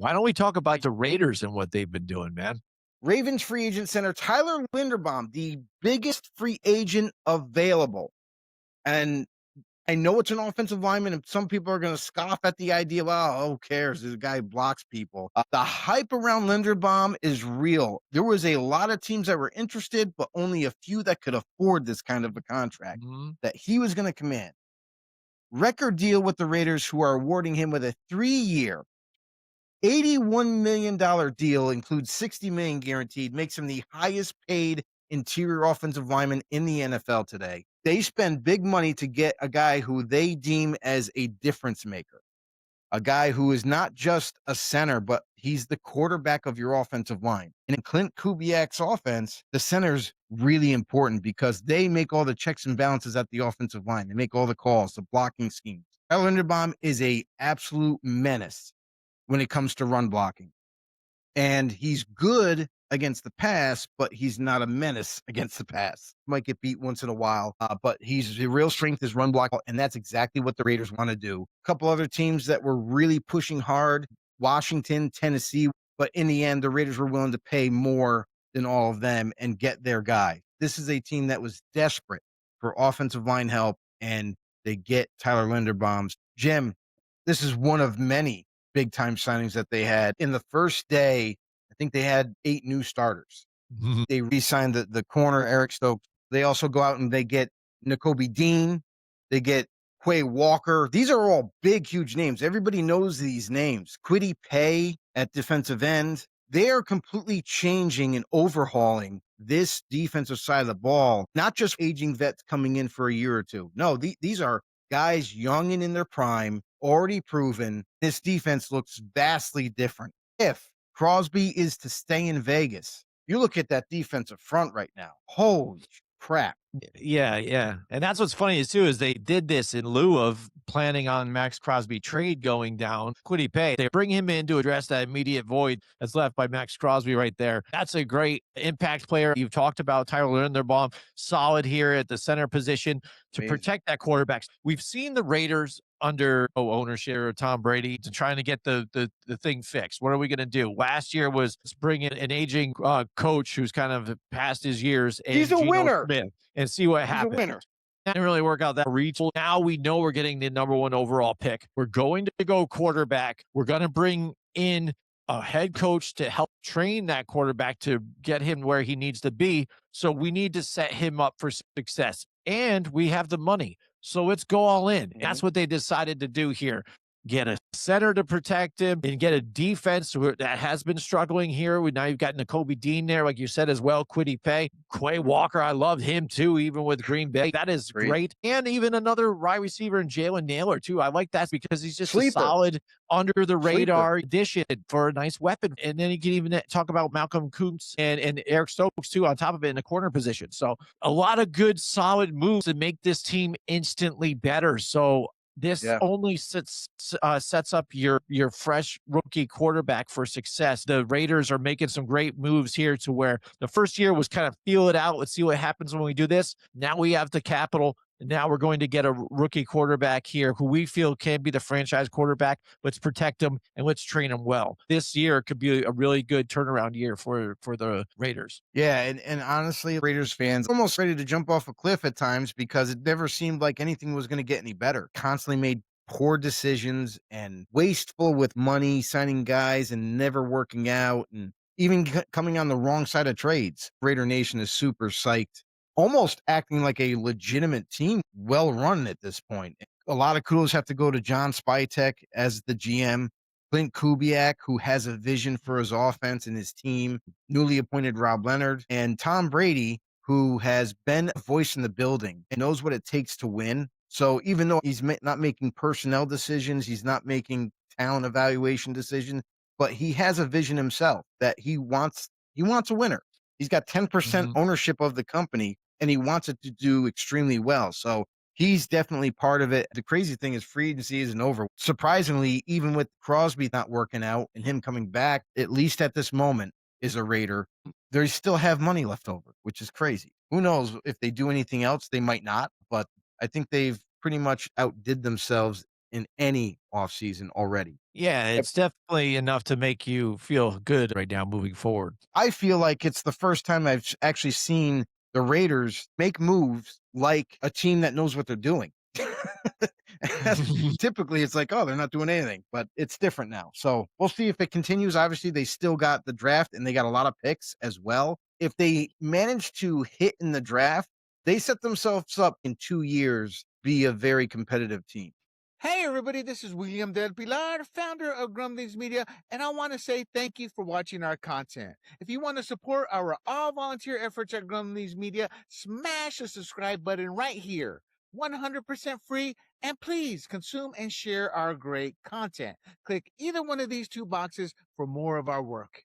Why don't we talk about the Raiders and what they've been doing, man? Ravens free agent center Tyler Linderbaum, the biggest free agent available. And I know it's an offensive lineman, and some people are going to scoff at the idea of, oh, who cares? This guy blocks people. The hype around Linderbaum is real. There was a lot of teams that were interested, but only a few that could afford this kind of a contract that he was going to command. Record deal with the Raiders, who are awarding him with a 3-year, $81 million deal, includes $60 million guaranteed, makes him the highest paid interior offensive lineman in the NFL today. They spend big money to get a guy who they deem as a difference maker, a guy who is not just a center, but he's the quarterback of your offensive line. And in Klint Kubiak's offense, the center's really important because they make all the checks and balances at the offensive line. They make all the calls, the blocking schemes. Tyler Linderbaum is a absolute menace when it comes to run blocking. And he's good against the pass, but he's not a menace against the pass. Might get beat once in a while, but he's the real strength is run block, and that's exactly what the Raiders want to do. A couple other teams that were really pushing hard, Washington, Tennessee, but in the end, the Raiders were willing to pay more than all of them and get their guy. This is a team that was desperate for offensive line help, and they get Tyler Linderbaum's. Jim, this is one of many big time signings that they had. In the first day, I think they had 8 new starters. They re-signed the corner, Eric Stokes. They also go out and they get Nakobe Dean. They get Quay Walker. These are all big, huge names. Everybody knows these names. Kwity Paye at defensive end. They are completely changing and overhauling this defensive side of the ball, not just aging vets coming in for a year or two. No, these are guys young and in their prime, already proven. This defense looks vastly different. If Crosby is to stay in Vegas, you look at that defensive front right now. Holy crap. Yeah, yeah. And that's what's funny is too, is they did this in lieu of planning on Maxx Crosby trade going down. Kwity Paye, they bring him in to address that immediate void that's left by Maxx Crosby right there. That's a great impact player. You've talked about Tyler Linderbaum, solid here at the center position to protect that quarterback. We've seen the Raiders under ownership of Tom Brady to trying to get the thing fixed. What are we going to do? Last year was bring in an aging coach who's kind of past his years. And He's a Geno winner. Smith, and see what He's a happens. winner. That didn't really work out that reach. Now we know we're getting the #1 overall pick. We're going to go quarterback. We're going to bring in a head coach to help train that quarterback to get him where he needs to be. So we need to set him up for success. And we have the money. So let's go all in. That's what they decided to do here. Get a center to protect him and get a defense that has been struggling here. Now you've got Nakobe Dean there, like you said, as well. Kwity Paye, Quay Walker. I love him too, even with Green Bay. That is great. And even another wide receiver in Jalen Nailor too. I like that because he's just a solid under the radar addition for a nice weapon. And then you can even talk about Malcolm Kuntz and Eric Stokes too on top of it in the corner position. So a lot of good solid moves to make this team instantly better. So this only sets up your fresh rookie quarterback for success. The Raiders are making some great moves here to where the first year was kind of feel it out. Let's see what happens when we do this. Now we have the capital. And now we're going to get a rookie quarterback here who we feel can be the franchise quarterback. Let's protect him and let's train him well. This year could be a really good turnaround year for the Raiders. Yeah, and honestly, Raiders fans almost ready to jump off a cliff at times because it never seemed like anything was going to get any better. Constantly made poor decisions and wasteful with money, signing guys and never working out, and even coming on the wrong side of trades. Raider Nation is super psyched, almost acting like a legitimate team, well run at this point. A lot of kudos have to go to John Spytek as the GM, Klint Kubiak, who has a vision for his offense and his team, newly appointed Rob Leonard, and Tom Brady, who has been a voice in the building and knows what it takes to win. So even though he's not making personnel decisions, he's not making talent evaluation decisions, but he has a vision himself that he wants a winner. He's got 10% ownership of the company, and he wants it to do extremely well. So he's definitely part of it. The crazy thing is free agency isn't over. Surprisingly, even with Crosby not working out and him coming back, at least at this moment, is a Raider. They still have money left over, which is crazy. Who knows if they do anything else? They might not, but I think they've pretty much outdid themselves in any offseason already. Yeah, it's definitely enough to make you feel good right now moving forward. I feel like it's the first time I've actually seen the Raiders make moves like a team that knows what they're doing. Typically, it's like, oh, they're not doing anything, but it's different now. So we'll see if it continues. Obviously, they still got the draft and they got a lot of picks as well. If they manage to hit in the draft, they set themselves up in 2 years be a very competitive team. Hey everybody, this is William Del Pilar, founder of Grumblings Media, and I want to say thank you for watching our content. If you want to support our all-volunteer efforts at Grumblings Media, smash the subscribe button right here. 100% free, and please consume and share our great content. Click either one of these two boxes for more of our work.